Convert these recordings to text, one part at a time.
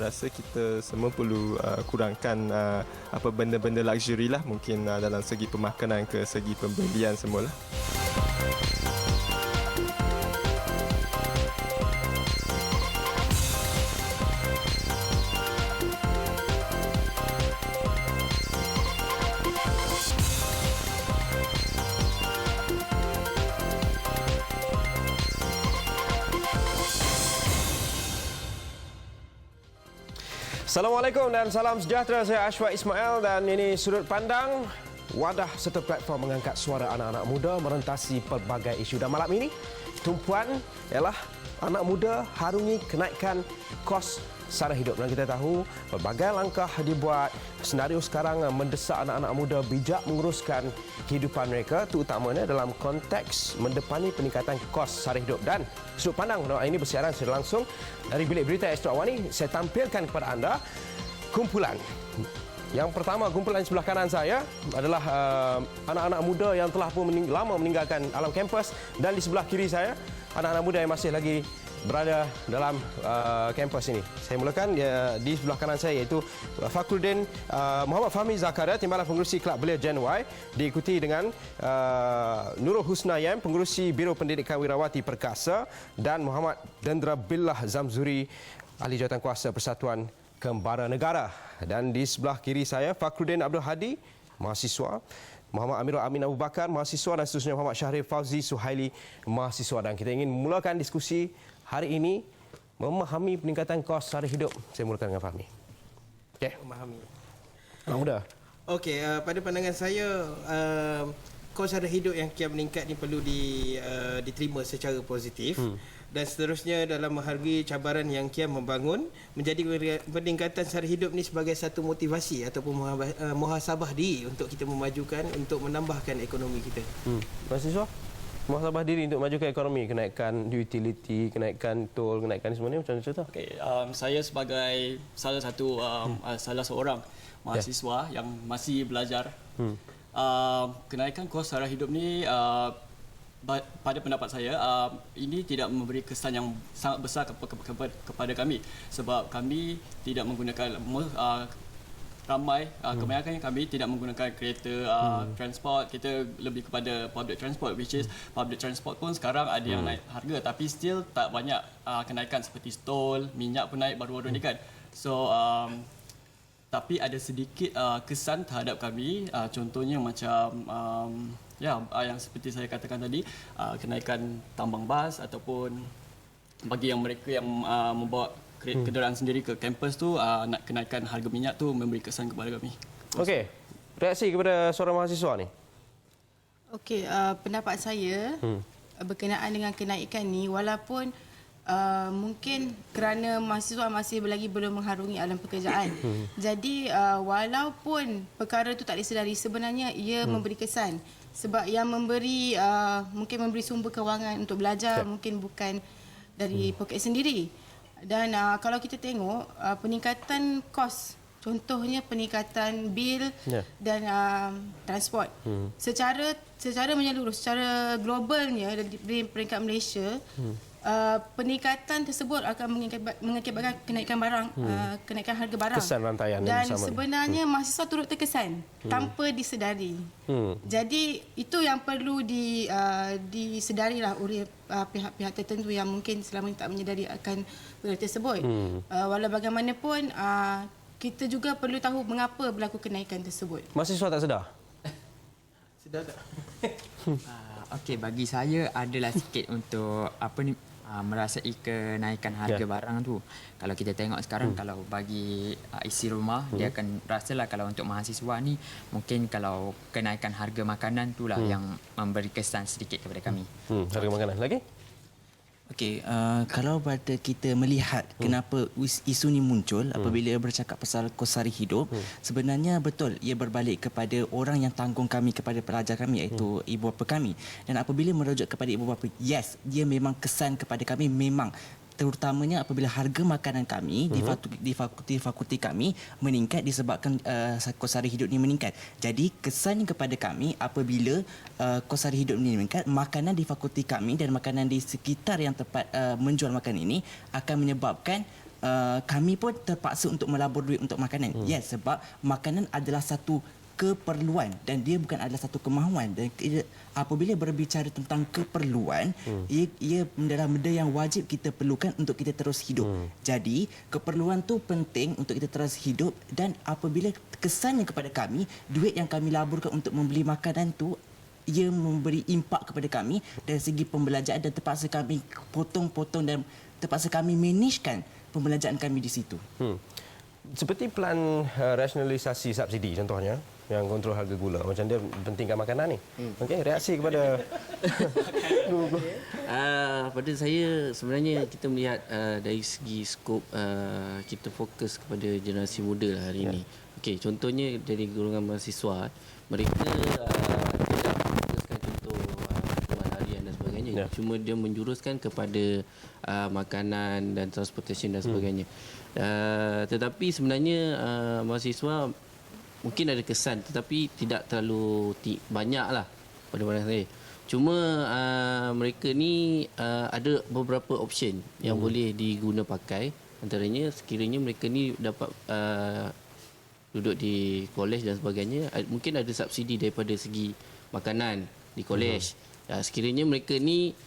rasa kita semua perlu kurangkan apa benda-benda luxury lah, mungkin dalam segi pemakanan ke segi pembelian semualah. Assalamualaikum dan salam sejahtera. Saya Ashwa Ismail dan ini Sudut Pandang, wadah serta platform mengangkat suara anak-anak muda merentasi pelbagai isu. Dan malam ini, tumpuan ialah anak muda harungi kenaikan kos sara hidup. Dan kita tahu pelbagai langkah dibuat, senario sekarang mendesak anak-anak muda bijak menguruskan kehidupan mereka, terutamanya dalam konteks mendepani peningkatan kos sara hidup. Dan Sudut Pandang ini bersiaran secara langsung dari Bilik Berita Astro Awani. Saya tampilkan kepada anda kumpulan. Yang pertama, kumpulan sebelah kanan saya adalah anak-anak muda yang telah pun lama meninggalkan alam kampus, dan di sebelah kiri saya anak-anak muda yang masih lagi berada dalam kampus ini. Saya mulakan di sebelah kanan saya, iaitu Fakhruddin Muhammad Fahmi Zakaria, Timbalan Pengerusi Kelab Belia Gen Y, diikuti dengan Nurul Husna Yam, Pengerusi Biro Pendidikan Wirawati Perkasa, dan Muhammad Dendra Billah Zamzuri, Ahli Jawatankuasa Persatuan Kembara Negara. Dan di sebelah kiri saya, Fakhruddin Abdul Hadi, mahasiswa, Muhammad Amirul Amin Abu Bakar, mahasiswa, dan seterusnya Muhammad Syahril Fauzi Suhaili, mahasiswa. Dan kita ingin memulakan diskusi hari ini memahami peningkatan kos sara hidup. Saya mulakan dengan Fahmi. Okey. Memahami. Anak muda. Okey, pada pandangan saya, kos sara hidup yang kian meningkat ni perlu diterima secara positif. Dan seterusnya dalam menghargai cabaran yang kian membangun, menjadi peningkatan sara hidup ni sebagai satu motivasi ataupun muhasabah diri untuk kita memajukan, untuk menambahkan ekonomi kita. Mahasiswa? Muhasabah diri untuk majukan ekonomi, kenaikan utility, kenaikan tol, kenaikan semua ni macam mana cerita? Okay, saya sebagai salah seorang mahasiswa yang masih belajar, kenaikan kos sara hidup ni pada pendapat saya ini tidak memberi kesan yang sangat besar kepada kami, sebab kami tidak menggunakan ramai kebanyakan kami tidak menggunakan kereta transport. Kita lebih kepada public transport, which is public transport pun sekarang ada yang naik harga, tapi still tak banyak kenaikan seperti tol, minyak pun naik baru-baru ni kan. So tapi ada sedikit kesan terhadap kami, contohnya macam yang seperti saya katakan tadi, kenaikan tambang bas, ataupun bagi yang mereka yang membawa kenderaan sendiri ke kampus tu, nak kenaikan harga minyak tu memberi kesan kepada kami. Okey, reaksi kepada seorang mahasiswa ni. Okey, pendapat saya berkenaan dengan kenaikan ni, walaupun mungkin kerana mahasiswa masih lagi belum mengharungi alam pekerjaan. Jadi walaupun perkara itu tak disedari, sebenarnya ia memberi kesan. Sebab yang memberi mungkin memberi sumber kewangan untuk belajar mungkin bukan dari poket sendiri. Dan kalau kita tengok peningkatan kos, contohnya peningkatan bil dan transport, secara menyeluruh, secara globalnya di peringkat Malaysia, peningkatan tersebut akan mengakibatkan kenaikan barang, kenaikan harga barang. Kesan rantaian dan bersama. Sebenarnya mahasiswa turut terkesan tanpa disedari. Jadi itu yang perlu disedarilah oleh pihak-pihak tertentu yang mungkin selama ini tak menyedari akan perkara tersebut. Walau bagaimanapun, kita juga perlu tahu mengapa berlaku kenaikan tersebut. Mahasiswa tak sedar? Sedar tak? Okey, bagi saya adalah sikit untuk merasai kenaikan harga barang tu. Kalau kita tengok sekarang, kalau bagi isi rumah, dia akan rasalah kalau untuk mahasiswa ni, mungkin kalau kenaikan harga makanan tu lah yang memberi kesan sedikit kepada kami. Harga makanan lagi? Okey, kalau pada kita melihat kenapa isu ni muncul apabila bercakap pasal kos sara hidup, sebenarnya betul ia berbalik kepada orang yang tanggung kami, kepada pelajar kami, iaitu ibu bapa kami. Dan apabila merujuk kepada ibu bapa, yes, dia memang kesan kepada kami, memang terutamanya apabila harga makanan kami di fakulti kami meningkat disebabkan kos sara hidup ini meningkat. Jadi kesan kepada kami apabila kos sara hidup ini meningkat, makanan di fakulti kami dan makanan di sekitar yang tempat menjual makanan ini akan menyebabkan kami pun terpaksa untuk melabur duit untuk makanan. Yes, sebab makanan adalah satu keperluan dan dia bukan adalah satu kemahuan. Dan apabila berbicara tentang keperluan, ia adalah benda yang wajib kita perlukan untuk kita terus hidup. Jadi keperluan tu penting untuk kita terus hidup, dan apabila kesannya kepada kami, duit yang kami laburkan untuk membeli makanan tu, ia memberi impak kepada kami dari segi pembelajaran, dan terpaksa kami potong-potong dan terpaksa kami managekan pembelajaran kami di situ. Seperti plan rasionalisasi subsidi contohnya, yang kontrol harga gula, macam dia pentingkan makanan ni. Okey, reaksi kepada pada saya sebenarnya kita melihat dari segi skop kita fokus kepada generasi muda lah hari ini. Okey, contohnya dari golongan mahasiswa, mereka tidak fokuskan contoh keperluan harian dan sebagainya. Cuma dia menjuruskan kepada makanan dan transportation dan sebagainya. Tetapi sebenarnya mahasiswa mungkin ada kesan, tetapi tidak terlalu banyak lah pada pandangan saya. Cuma mereka ni ada beberapa option yang boleh diguna pakai. Antaranya sekiranya mereka ni dapat duduk di kolej dan sebagainya, mungkin ada subsidi daripada segi makanan di kolej. Sekiranya mereka ni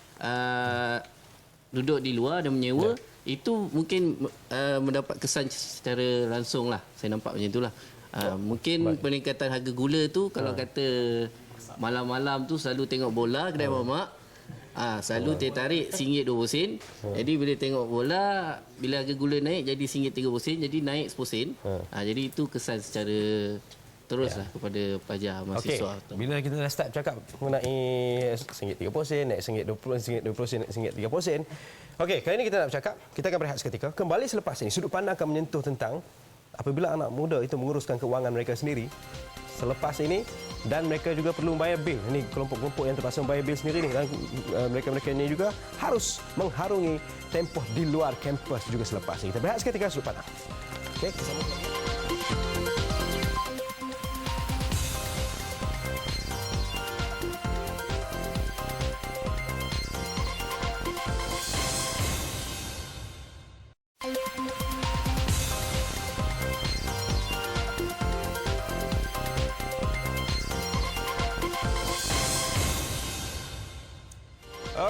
duduk di luar dan menyewa, itu mungkin mendapat kesan secara langsung lah. Saya nampak macam itulah. Mungkin peningkatan harga gula tu, kalau kata malam-malam tu selalu tengok bola kedai mamak, selalu tertarik RM1.20. Jadi bila tengok bola, bila harga gula naik jadi RM1.30, jadi naik RM10. Jadi itu kesan secara teruslah kepada pelajar mahasiswa. Okey, bila kita dah start cakap mengenai RM1.30, naik RM1.20, naik RM1.30. Okey, kali ini kita nak bercakap, kita akan berehat seketika. Kembali selepas ini, sudut pandang akan menyentuh tentang apabila anak muda itu menguruskan keuangan mereka sendiri selepas ini, dan mereka juga perlu membayar bil. Ini kelompok-kelompok yang terpaksa membayar bil sendiri ni, dan mereka-mereka ini juga harus mengharungi tempoh di luar kampus juga selepas ini. Kita berehat seketika, sudut pandang. Okey, bersama kita.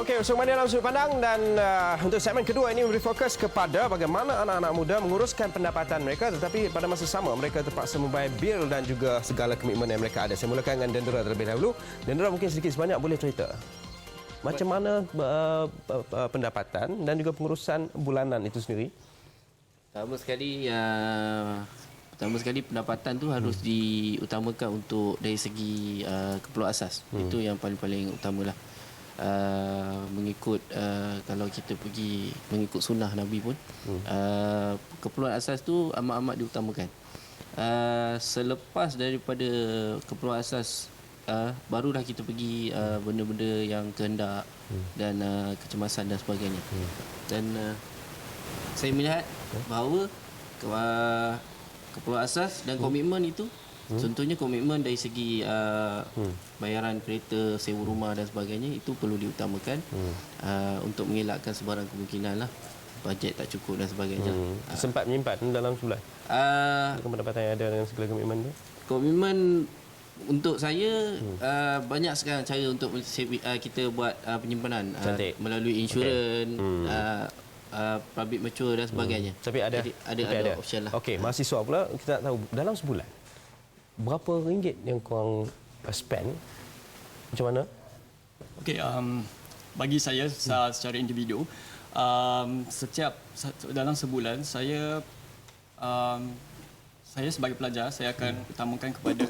Okey, bersama dalam sudut pandang, dan untuk segmen kedua ini memberi fokus kepada bagaimana anak-anak muda menguruskan pendapatan mereka, tetapi pada masa sama mereka terpaksa membayar bil dan juga segala komitmen yang mereka ada. Saya mulakan dengan Dendera terlebih dahulu. Dendera, mungkin sedikit sebanyak boleh cerita macam mana pendapatan dan juga pengurusan bulanan itu sendiri? Pertama sekali pendapatan tu harus diutamakan untuk dari segi keperluan asas. Itu yang paling utamalah. Mengikut kalau kita pergi mengikut sunnah Nabi pun, keperluan asas tu amat-amat diutamakan. Selepas daripada keperluan asas, barulah kita pergi benda-benda yang kehendak dan kecemasan dan sebagainya. Dan saya melihat bahawa keperluan asas dan komitmen itu, contohnya komitmen dari segi bayaran kereta, sewa rumah dan sebagainya, itu perlu diutamakan untuk mengelakkan sebarang kemungkinan lah bajet tak cukup dan sebagainya. Sempat menyimpan dalam sebulan pendapatan yang ada dengan segala komitmen tu? Komitmen untuk saya banyak sekarang cara untuk kita buat penyimpanan melalui insurans, public mature dan sebagainya. Tapi ada option lah. Okey, mahasiswa pula kita nak tahu dalam sebulan berapa ringgit yang korang spend? Macam mana? Okey, bagi saya secara individu, dalam sebulan saya sebagai pelajar, saya akan utamakan kepada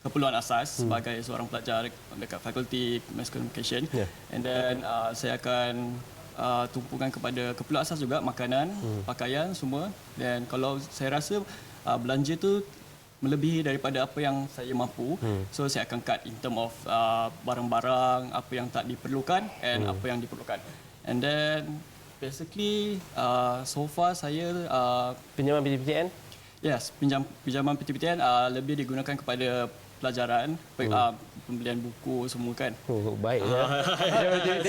keperluan asas sebagai seorang pelajar dekat fakulti Mass Communication, and then saya akan tumpukan kepada keperluan asas juga, makanan, pakaian semua. Dan kalau saya rasa belanja tu melebihi daripada apa yang saya mampu, so saya akan cut in term of barang-barang apa yang tak diperlukan and apa yang diperlukan. And then basically so far saya pinjaman PTPTN? Yes, pinjaman PTPTN lebih digunakan kepada pelajaran, pembelian buku semua kan. Oh, baik ya. Betul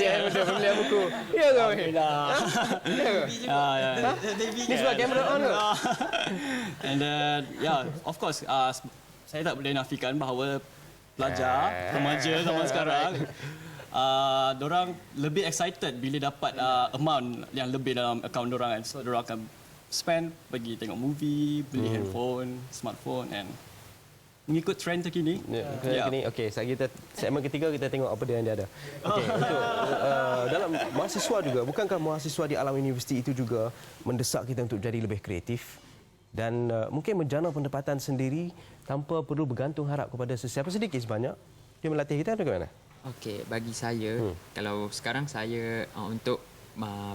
pembelian buku. Ya ke? Alhamdulillah. Ni sebab kamera on ke? And then of course saya tak boleh nafikan bahawa pelajar remaja zaman sekarang dorang lebih excited bila dapat amount yang lebih dalam akaun dorang kan. So dorang akan spend pergi tengok movie, beli handphone, smartphone and mengikut trend terkini. Okey, segmen ketiga kita tengok apa dia yang dia ada. Okey, untuk dalam mahasiswa juga, bukankah mahasiswa di alam universiti itu juga mendesak kita untuk jadi lebih kreatif dan mungkin menjana pendapatan sendiri tanpa perlu bergantung harap kepada sesiapa, sedikit sebanyak dia melatih kita atau bagaimana? Okey, bagi saya kalau sekarang saya untuk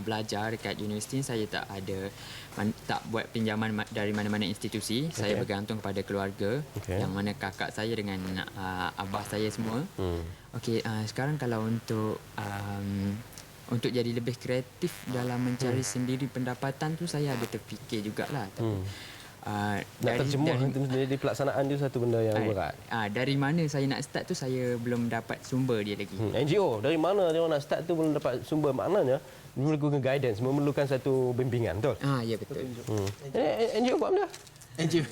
belajar dekat universiti, saya tak buat pinjaman dari mana-mana institusi. Saya bergantung kepada keluarga, yang mana kakak saya dengan abah saya semua. Okey, sekarang kalau untuk jadi lebih kreatif dalam mencari sendiri pendapatan tu, saya ada terfikir jugalah. Nak terjemah di pelaksanaan dia satu benda yang berat. Dari mana saya nak start tu saya belum dapat sumber dia lagi. NGO dari mana dia nak start tu belum dapat sumber, maknanya memerlukan guidance, memerlukan satu bimbingan, betul? Ya betul. NGO buat benda? NGO.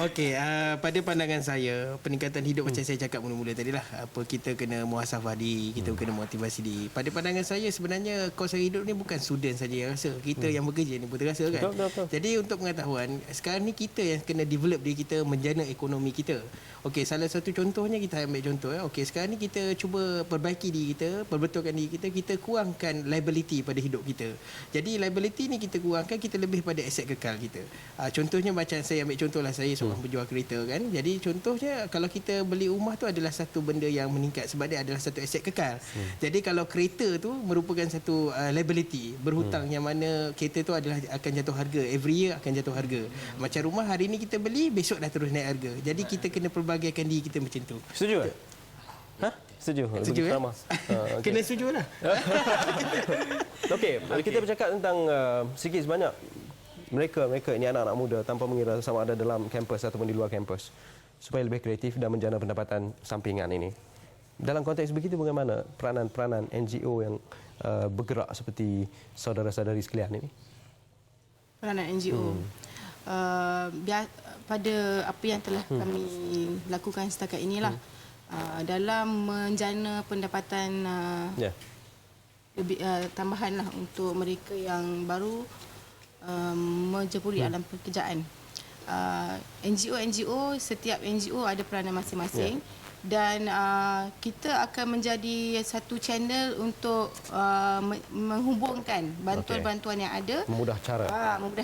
Okey, pada pandangan saya, peningkatan hidup macam saya cakap mula-mula tadi lah, apa kita kena muhasabah diri, kita kena motivasi diri. Pada pandangan saya sebenarnya kos hidup ni bukan student saja yang rasa, kita yang bekerja ni pun terasa kan. Betul. Jadi untuk pengetahuan, sekarang ni kita yang kena develop diri kita, menjana ekonomi kita. Okey, salah satu contohnya kita ambil contoh okey, sekarang ni kita cuba perbaiki diri kita, perbetulkan diri kita, kita kurangkan liability pada hidup kita. Jadi liability ni kita kurangkan, kita lebih pada aset kekal kita. Contohnya macam saya ambil contohlah, saya seorang penjual kereta kan. Jadi contohnya kalau kita beli rumah tu adalah satu benda yang meningkat sebab dia adalah satu aset kekal. Jadi kalau kereta tu merupakan satu liability, berhutang yang mana kereta tu adalah akan jatuh harga, every year akan jatuh harga. Macam rumah hari ni kita beli, besok dah terus naik harga. Jadi kita kena perbagaikan diri kita macam tu. Setuju? Setuju. Setuju sama. Kena setuju lah. Okey, kita bercakap tentang sikit sebanyak mereka ini anak-anak muda, tanpa mengira sama ada dalam kampus ataupun di luar kampus, supaya lebih kreatif dan menjana pendapatan sampingan ini. Dalam konteks begitu, bagaimana peranan NGO yang bergerak seperti saudara-saudari sekalian ini? Peranan NGO. Pada apa yang telah kami lakukan setakat inilah, dalam menjana pendapatan lebih tambahan lah untuk mereka yang baru menjepuri alam pekerjaan. NGO, setiap NGO ada peranan masing-masing. Dan kita akan menjadi satu channel untuk menghubungkan bantuan-bantuan yang ada. Memudah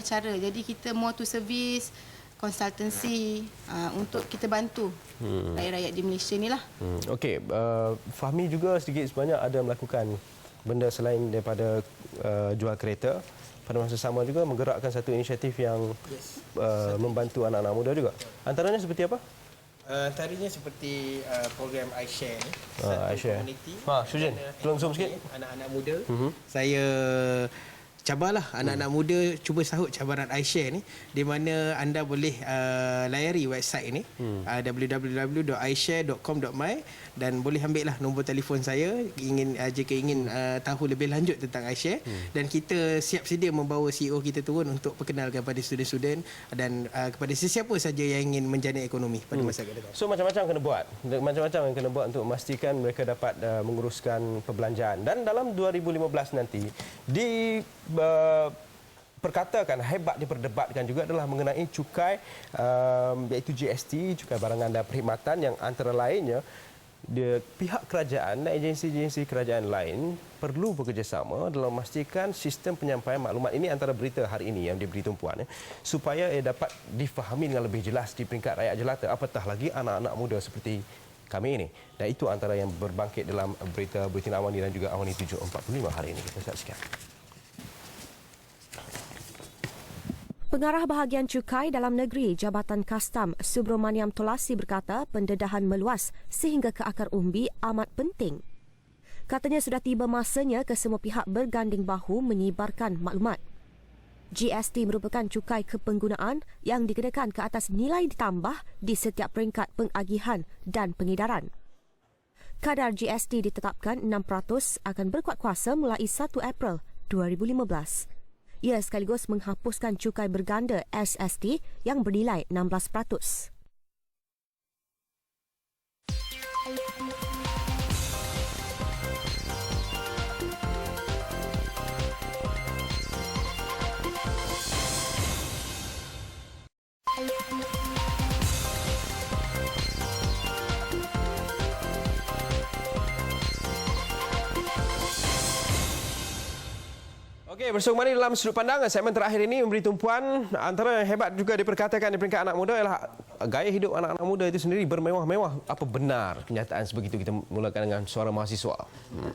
cara. Jadi kita more to service, consultancy untuk kita bantu rakyat-rakyat di Malaysia ni lah. Okey, Fahmi juga sedikit sebanyak ada melakukan benda selain daripada jual kereta. Pada masa sama juga menggerakkan satu inisiatif yang membantu anak-anak muda juga. Antaranya seperti apa? Antaranya seperti program iShare ni. iShare. Komuniti. Syujen, tolong zoom sikit. Anak-anak muda. Saya cabarlah anak-anak muda cuba sahut cabaran iShare ni, di mana anda boleh layari website ni www.ishare.com.my dan boleh ambil lah nombor telefon saya jika ingin tahu lebih lanjut tentang iShare. Dan kita siap sedia membawa CEO kita turun untuk perkenalkan pada student-student dan kepada sesiapa saja yang ingin menjana ekonomi pada masa akan datang. So macam-macam yang kena buat untuk memastikan mereka dapat menguruskan perbelanjaan. Dan dalam 2015 nanti perkatakan hebat diperdebatkan juga adalah mengenai cukai iaitu GST, cukai barangan dan perkhidmatan, yang antara lainnya pihak kerajaan dan agensi-agensi kerajaan lain perlu bekerjasama dalam memastikan sistem penyampaian maklumat ini antara berita hari ini yang diberi tumpuan supaya dapat difahami dengan lebih jelas di peringkat rakyat jelata, apatah lagi anak-anak muda seperti kami ini. Dan itu antara yang berbangkit dalam berita Buletin Awani dan juga Awani 745 hari ini. Kita saksikan. Pengarah Bahagian Cukai Dalam Negeri Jabatan Kastam Subramaniam Tolasi berkata pendedahan meluas sehingga ke akar umbi amat penting. Katanya sudah tiba masanya kesemua pihak berganding bahu menyebarkan maklumat. GST merupakan cukai kepenggunaan yang dikenakan ke atas nilai ditambah di setiap peringkat pengagihan dan pengedaran. Kadar GST ditetapkan 6% akan berkuat kuasa mulai 1 April 2015. Ia sekaligus menghapuskan cukai berganda SST yang bernilai 16%. Okey, bersama kembali dalam Sudut Pandang. Segmen terakhir ini memberi tumpuan antara yang hebat juga diperkatakan di peringkat anak muda ialah gaya hidup anak-anak muda itu sendiri bermewah-mewah. Apa benar kenyataan sebegitu? Kita mulakan dengan suara mahasiswa.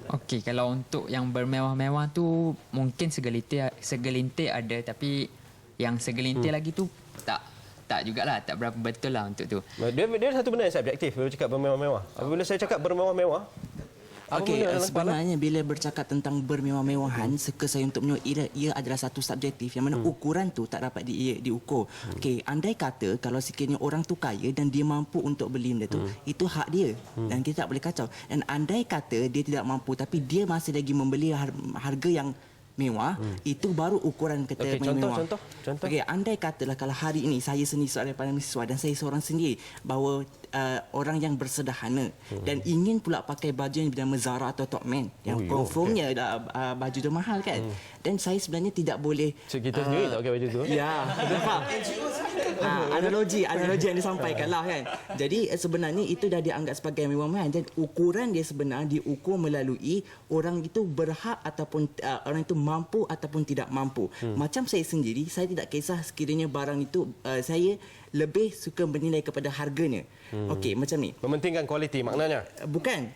Okey, kalau untuk yang bermewah-mewah tu mungkin segelintir ada, tapi yang segelintir lagi tu tak jugalah, tak berapa betul lah untuk tu. Dia satu benda yang subjektif bila cakap bermewah-mewah. Apabila saya cakap bermewah-mewah, Okey, sebenarnya bila bercakap tentang bermewah-mewahan, suka saya untuk menyebut ia adalah satu subjektif yang mana ukuran tu tak dapat diukur. Okey, andai kata kalau sekiranya orang tu kaya dan dia mampu untuk beli benda tu, itu hak dia dan kita tak boleh kacau. Dan andai kata dia tidak mampu tapi dia masih lagi membeli harga yang mewah, itu baru ukuran kata mewah. Contoh. Okey, andai katalah kalau hari ini saya sendiri seorang mahasiswa dan saya seorang sendiri bahawa orang yang bersederhana dan ingin pula pakai baju yang bernama Zara atau Topman yang confirmnya baju tu mahal kan. Dan saya sebenarnya tidak boleh kita sendiri tak pakai baju tu. Ya, analogi yang disampaikan lah kan. Jadi sebenarnya itu dah dianggap sebagai mewah-mewahan dan ukuran dia sebenarnya diukur melalui orang itu berhak ataupun orang itu mampu ataupun tidak mampu. Macam saya sendiri, saya tidak kisah sekiranya barang itu saya lebih suka bernilai kepada harganya. Okey, macam ni. Mementingkan kualiti maknanya? Bukan.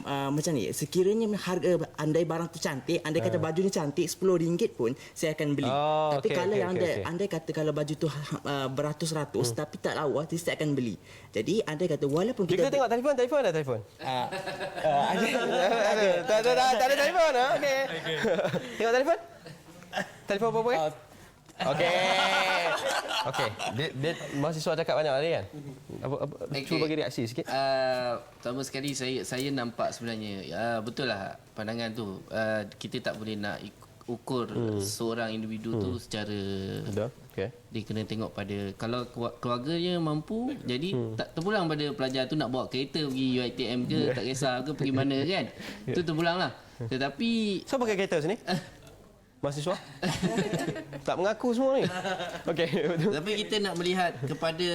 Macam ni. Sekiranya harga andai barang tu cantik, andai kata baju ni cantik, RM10 pun saya akan beli. Tapi kalau andai kata kalau baju tu beratus-ratus tapi tak lawa, saya akan beli. Jadi andai kata walaupun kita tengok telefon ada telefon. Tak ada telefon. Okey. Tengok telefon. Telefon apa kan? Okey. Dia mahasiswa cakap banyak tadi kan? Cuba bagi reaksi sikit. Pertama sekali saya nampak sebenarnya betul lah pandangan tu. Kita tak boleh nak ukur seorang individu tu secara dia kena tengok pada kalau keluarganya mampu, jadi tak terpulang pada pelajar tu nak bawa kereta pergi UiTM ke, tak kisah ke pergi mana kan. Itu terpulanglah. Tetapi siapa pakai kereta sini? Mahasiswa? Tak mengaku semua ni. Okey, betul. Tapi kita nak melihat kepada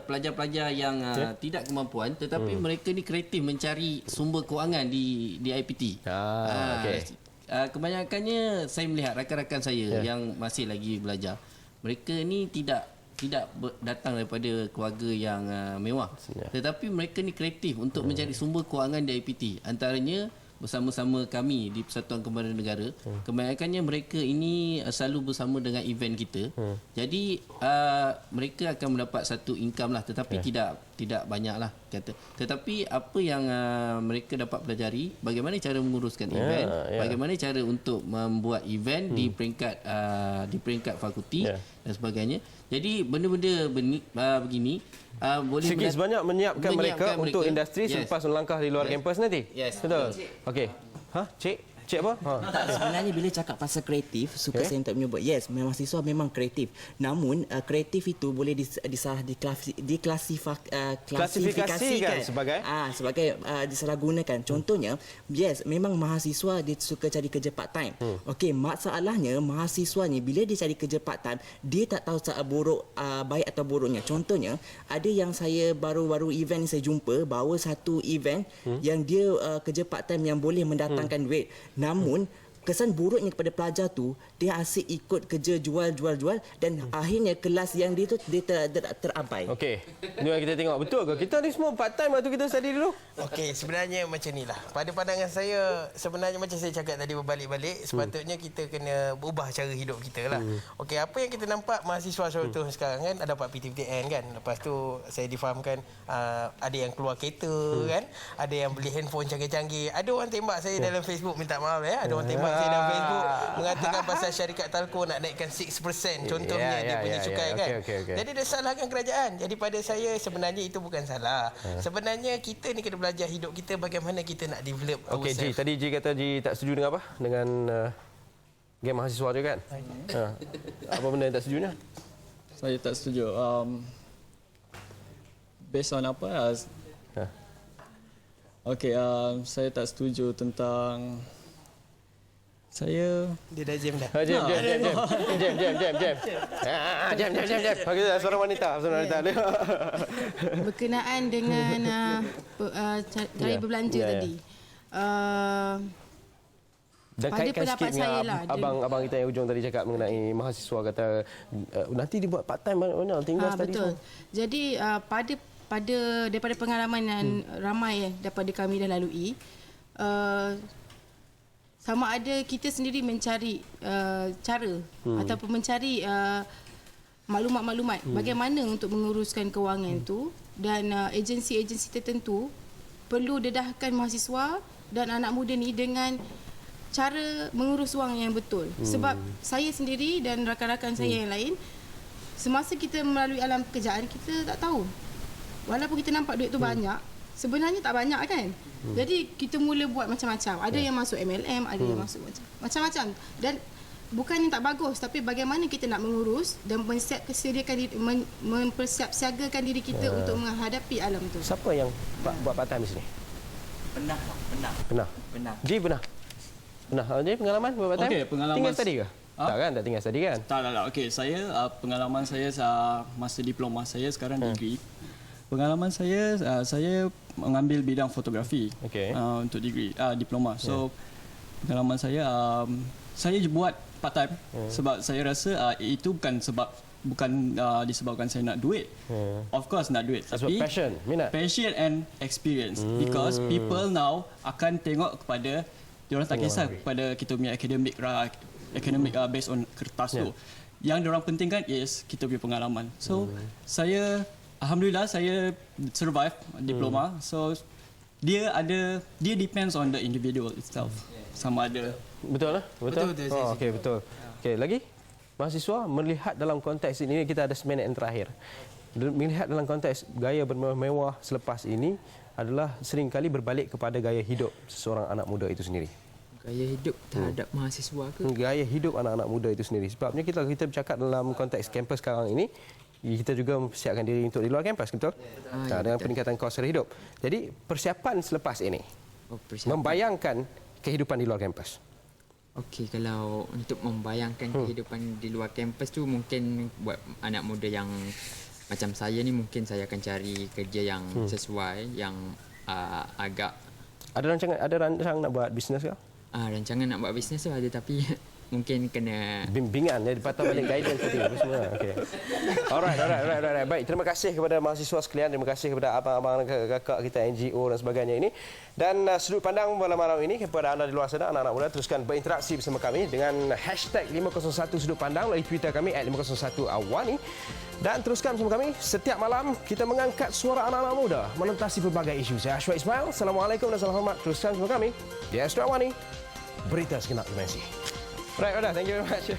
pelajar-pelajar yang tidak kemampuan tetapi mereka ni kreatif mencari sumber kewangan di IPT. Kebanyakannya saya melihat rakan-rakan saya yang masih lagi belajar. Mereka ni tidak datang daripada keluarga yang mewah. Tetapi mereka ni kreatif untuk mencari sumber kewangan di IPT. Antaranya bersama-sama kami di Persatuan Kembangan Negara, kebanyakannya mereka ini selalu bersama dengan event kita. Jadi mereka akan mendapat satu income lah, tetapi tidak banyak lah kata. Tetapi apa yang mereka dapat pelajari, bagaimana cara menguruskan event, bagaimana cara untuk membuat event di peringkat fakulti dan sebagainya. Jadi benda-benda begini boleh sikit sebanyak menyiapkan mereka untuk industri selepas melangkah di luar kampus nanti. Betul. Okey. Cik apa? Sebenarnya bila cakap pasal kreatif, suka saya untuk menyebut mahasiswa memang kreatif. Namun kreatif itu boleh diklasifikasikan sebagai disalahgunakan. Contohnya, memang mahasiswa dia suka cari kerja part time. Okey, masalahnya mahasiswa ni bila dia cari kerja part time, dia tak tahu baik atau buruknya. Contohnya, ada yang saya baru-baru event saya jumpa bahawa satu event yang dia kerja part time yang boleh mendatangkan duit. Namun kesan buruknya kepada pelajar tu, dia asyik ikut kerja jual dan akhirnya kelas yang dia tu dia terabai. Okey. Ini yang kita tengok, betul ke? Kita ni semua part time waktu kita study dulu. Okey, sebenarnya macam inilah. Pada pandangan saya, sebenarnya macam saya cakap tadi berbalik-balik, sepatutnya kita kena ubah cara hidup kita lah. Okey, apa yang kita nampak mahasiswa contoh sekarang kan, ada dapat PTPTN kan. Lepas tu saya difahamkan ada yang keluar kereta kan, ada yang beli handphone canggih-canggih. Ada orang tembak saya dalam Facebook, minta maaf ada orang tembak Sedang Facebook mengatakan pasal syarikat telco nak naikkan 6% contohnya dia punya cukai kan. Okay. Jadi dia salahkan kerajaan. Jadi pada saya sebenarnya itu bukan salah. Sebenarnya kita ni kena belajar hidup kita bagaimana kita nak develop Okey, Ji, ourselves. tadi Ji kata Ji tak setuju dengan apa? Dengan geng mahasiswa tu kan? Apa benda yang tak setujunya? Saya tak setuju. Based on apa? Okey, saya tak setuju tentang saya. Dia dah jam dah. Jam. Jam. Okey, seorang wanita. Berkenaan dengan cara berbelanja tadi. Dan Pada kaitkan pendapat sikit saya dengan lah, abang kita yang hujung tadi cakap mengenai mahasiswa kata nanti dibuat part time mana tinggal study betul. semua. Jadi pada daripada pengalaman yang ramai daripada kami dah lalui, sama ada kita sendiri mencari cara ataupun mencari maklumat-maklumat bagaimana untuk menguruskan kewangan itu, dan agensi-agensi tertentu perlu dedahkan mahasiswa dan anak muda ni dengan cara mengurus wang yang betul. Sebab saya sendiri dan rakan-rakan saya yang lain, semasa kita melalui alam pekerjaan, kita tak tahu. Walaupun kita nampak duit tu banyak, sebenarnya tak banyak kan. Jadi kita mula buat macam-macam. Ada yang masuk MLM, ada yang masuk macam-macam. Dan bukan yang tak bagus, tapi bagaimana kita nak mengurus dan mempersiapsiagakan diri kita untuk menghadapi alam tu. Siapa yang buat part time di sini? Pernah. Ji pernah. Ji pengalaman buat part time? Okey, pengalaman tinggal study ke? Tak kan, tak tinggal study kan? Tak. Okey, saya pengalaman saya masa diploma saya sekarang degree. Pengalaman saya mengambil bidang fotografi untuk degree diploma. So pengalaman saya buat part time sebab saya rasa itu bukan disebabkan saya nak duit. Of course nak duit, tapi minat. Passion and experience. Because people now akan tengok kepada diorang tak kisah kepada kita punya academic based on kertas tu. Yang diorang pentingkan is kita punya pengalaman. So saya alhamdulillah saya survive diploma. So dia depends on the individual itself. Sama ada Betul. Okey, betul. Okey, lagi mahasiswa melihat dalam konteks ini, kita ada seminit yang terakhir. Melihat dalam konteks gaya bermewah selepas ini adalah seringkali berbalik kepada gaya hidup seseorang anak muda itu sendiri. Gaya hidup terhadap mahasiswa ke? Gaya hidup anak-anak muda itu sendiri. Sebabnya kita bercakap dalam konteks kampus sekarang ini, kita juga mempersiapkan diri untuk di luar kampus, betul? Dengan peningkatan kos hidup. Jadi persiapan selepas ini, membayangkan kehidupan di luar kampus. Okey, kalau untuk membayangkan kehidupan di luar kampus tu, mungkin buat anak muda yang macam saya ni, mungkin saya akan cari kerja yang sesuai, yang agak... Ada rancangan nak buat bisnes ke? Rancangan nak buat bisnes tu ada, tapi mungkin kena bimbingan, dia patah balik guidance tadi semua. Okey. Alright. Baik, terima kasih kepada mahasiswa sekalian, terima kasih kepada abang-abang kakak kita NGO dan sebagainya ini. Dan sudut pandang malam ini kepada anda di luar sana, anak-anak muda, teruskan berinteraksi bersama kami dengan #501 sudut pandang melalui Twitter kami @501awani, dan teruskan bersama kami setiap malam kita mengangkat suara anak-anak muda menentasi pelbagai isu. Saya Ashwa Ismail. Assalamualaikum dan salam hormat. Teruskan bersama kami di Astro Awani. Berita segenap dimensi. Right, thank you very much.